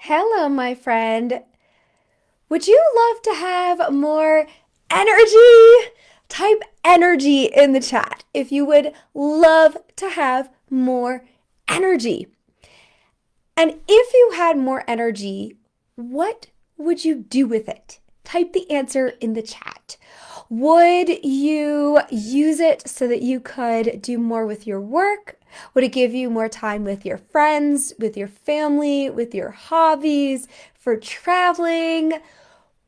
Hello, my friend. Would you love to have more energy? Type energy in the chat if you would love to have more energy. And if you had more energy, what would you do with it? Type the answer in the chat. Would you use it so that you could do more with your work? Would it give you more time with your friends, with your family, with your hobbies, for traveling?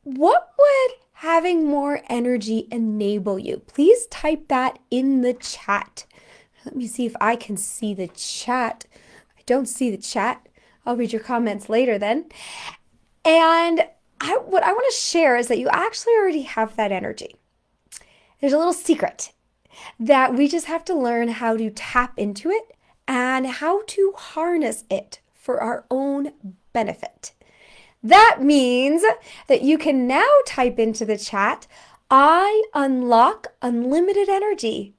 What would having more energy enable you? Please type that in the chat. Let me see if I can see the chat. I don't see the chat. I'll read your comments later then. And what I want to share is that you actually already have that energy. There's a little secret that we just have to learn how to tap into it and how to harness it for our own benefit. That means that you can now type into the chat, I unlock unlimited energy.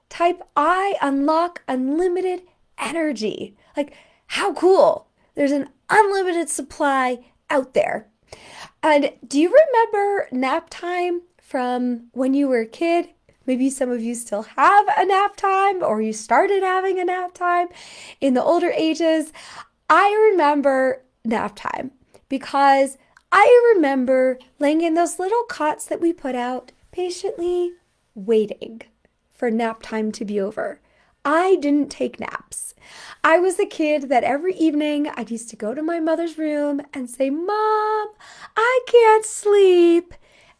Type, I unlock unlimited energy. Like, how cool. There's an unlimited supply out there. And do you remember nap time from when you were a kid? Maybe some of you still have a nap time or you started having a nap time in the older ages. I remember nap time because I remember laying in those little cots that we put out, patiently waiting for nap time to be over. I didn't take naps. I was the kid that every evening I used to go to my mother's room and say, Mom, I can't sleep.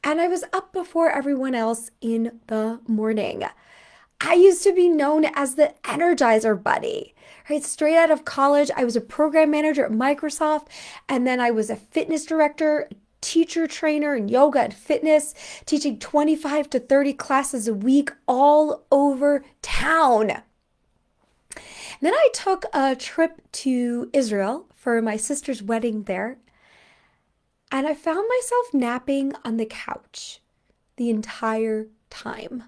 And I was up before everyone else in the morning. I used to be known as the Energizer Bunny, right? Straight out of college, I was a program manager at Microsoft, and then I was a fitness director, teacher trainer in yoga and fitness, teaching 25 to 30 classes a week all over town. Then I took a trip to Israel for my sister's wedding there, and I found myself napping on the couch the entire time.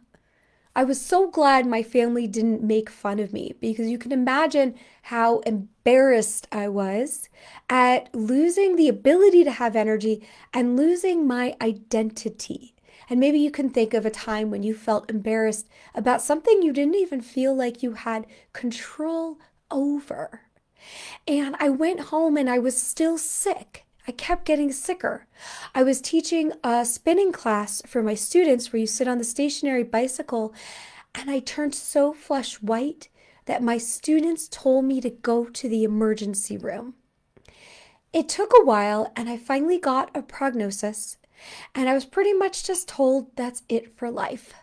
I was so glad my family didn't make fun of me because you can imagine how embarrassed I was at losing the ability to have energy and losing my identity. And maybe you can think of a time when you felt embarrassed about something you didn't even feel like you had control over. And I went home and I was still sick. I kept getting sicker. I was teaching a spinning class for my students where you sit on the stationary bicycle, and I turned so flush white that my students told me to go to the emergency room. It took a while, and I finally got a prognosis, and I was pretty much just told that's it for life.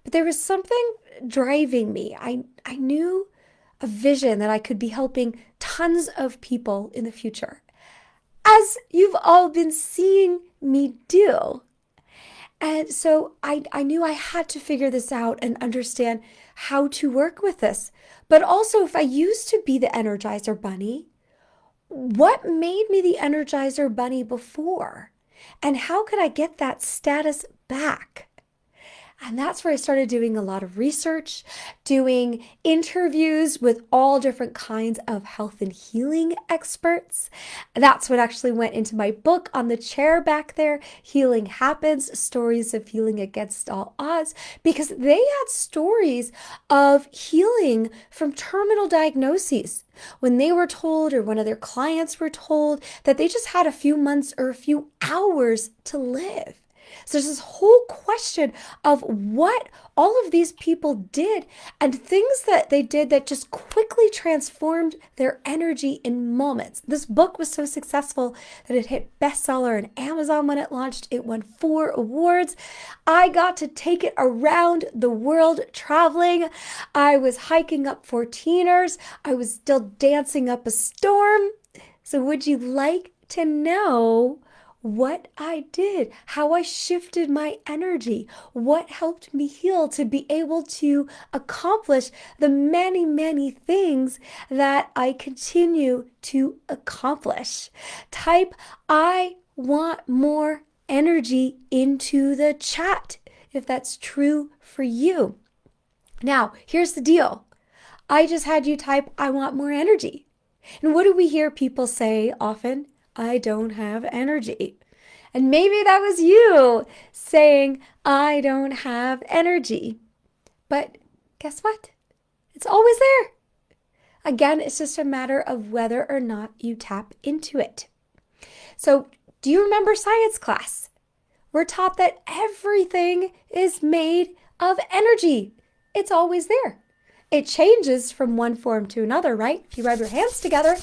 But there was something driving me. I knew a vision that I could be helping tons of people in the future, as you've all been seeing me do. And so I knew I had to figure this out and understand how to work with this. But also, if I used to be the Energizer Bunny, what made me the Energizer Bunny before? And how could I get that status back? And that's where I started doing a lot of research, doing interviews with all different kinds of health and healing experts. That's what actually went into my book on the chair back there, Healing Happens, Stories of Healing Against All Odds, because they had stories of healing from terminal diagnoses when they were told, or one of their clients were told, that they just had a few months or a few hours to live. So there's this whole question of what all of these people did and things that they did that just quickly transformed their energy in moments. This book was so successful that it hit bestseller on Amazon when it launched. It won 4 awards. I got to take it around the world traveling. I was hiking up 14ers. I was still dancing up a storm. So would you like to know what I did, how I shifted my energy, what helped me heal to be able to accomplish the many, many things that I continue to accomplish? Type, I want more energy into the chat if that's true for you. Now, here's the deal. I just had you type, I want more energy. And what do we hear people say often? I don't have energy. And maybe that was you saying, I don't have energy. But guess what? It's always there. Again, it's just a matter of whether or not you tap into it. So, do you remember science class? We're taught that everything is made of energy. It's always there. It changes from one form to another, right? If you rub your hands together,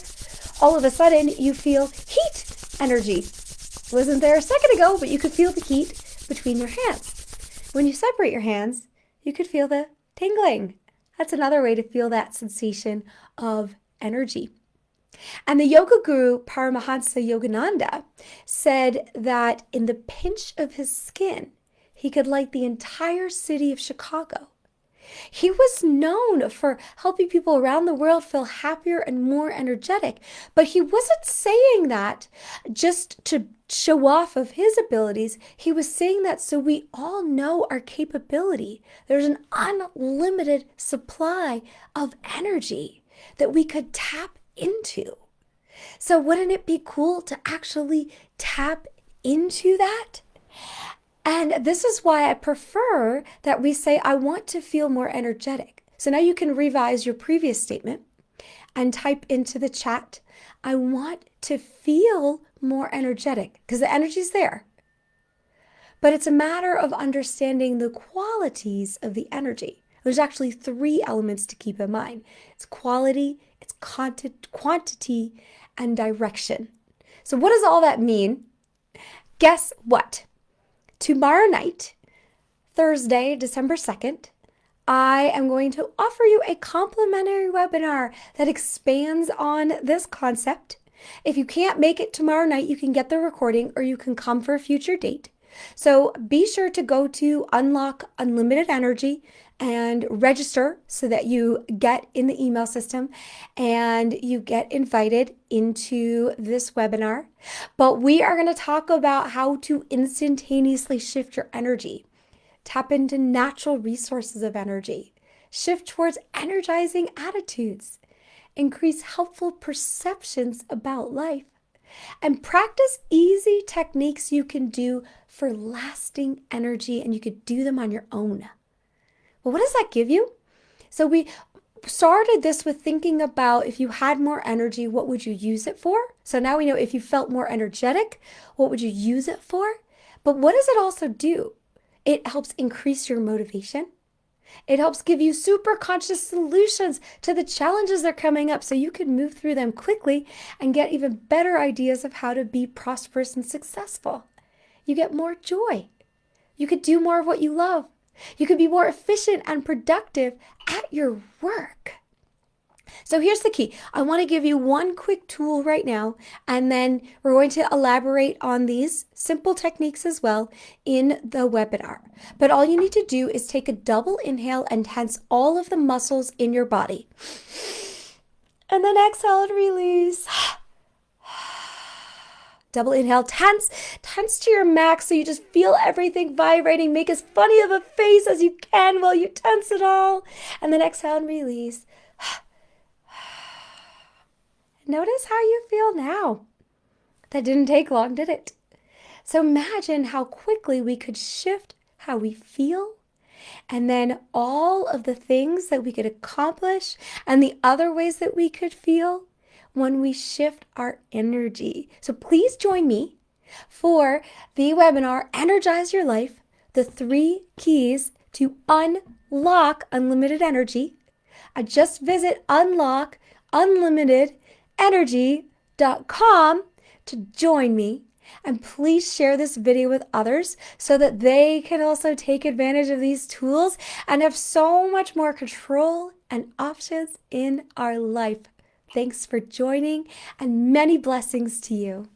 all of a sudden you feel heat energy. It wasn't there a second ago, but you could feel the heat between your hands. When you separate your hands, you could feel the tingling. That's another way to feel that sensation of energy. And the yoga guru Paramahansa Yogananda said that in the pinch of his skin, he could light the entire city of Chicago. He was known for helping people around the world feel happier and more energetic, but he wasn't saying that just to show off of his abilities. He was saying that so we all know our capability. There's an unlimited supply of energy that we could tap into. So wouldn't it be cool to actually tap into that? And this is why I prefer that we say, I want to feel more energetic. So now you can revise your previous statement and type into the chat, I want to feel more energetic, because the energy's there. But it's a matter of understanding the qualities of the energy. There's actually 3 elements to keep in mind. It's quality, it's quantity, and direction. So what does all that mean? Guess what? Tomorrow night, Thursday, December 2nd, I am going to offer you a complimentary webinar that expands on this concept. If you can't make it tomorrow night, you can get the recording or you can come for a future date. So be sure to go to Unlock Unlimited Energy and register so that you get in the email system and you get invited into this webinar. But we are going to talk about how to instantaneously shift your energy, tap into natural resources of energy, shift towards energizing attitudes, increase helpful perceptions about life, and practice easy techniques you can do for lasting energy, and you could do them on your own. Well, what does that give you? So we started this with thinking about if you had more energy, what would you use it for? So now we know if you felt more energetic, what would you use it for? But what does it also do? It helps increase your motivation. It helps give you super conscious solutions to the challenges that are coming up so you can move through them quickly and get even better ideas of how to be prosperous and successful. You get more joy. You could do more of what you love. You could be more efficient and productive at your work. So here's the key. I want to give you one quick tool right now, and then we're going to elaborate on these simple techniques as well in the webinar. But all you need to do is take a double inhale and tense all of the muscles in your body. And then exhale and release. Double inhale, tense to your max so you just feel everything vibrating. Make as funny of a face as you can while you tense it all. And then exhale and release. Notice how you feel now. That didn't take long, did it? So imagine how quickly we could shift how we feel, and then all of the things that we could accomplish and the other ways that we could feel when we shift our energy. So please join me for the webinar, Energize Your Life, the 3 keys to unlock unlimited energy. Just visit unlockunlimitedenergy.com to join me. And please share this video with others so that they can also take advantage of these tools and have so much more control and options in our life. Thanks for joining, and many blessings to you.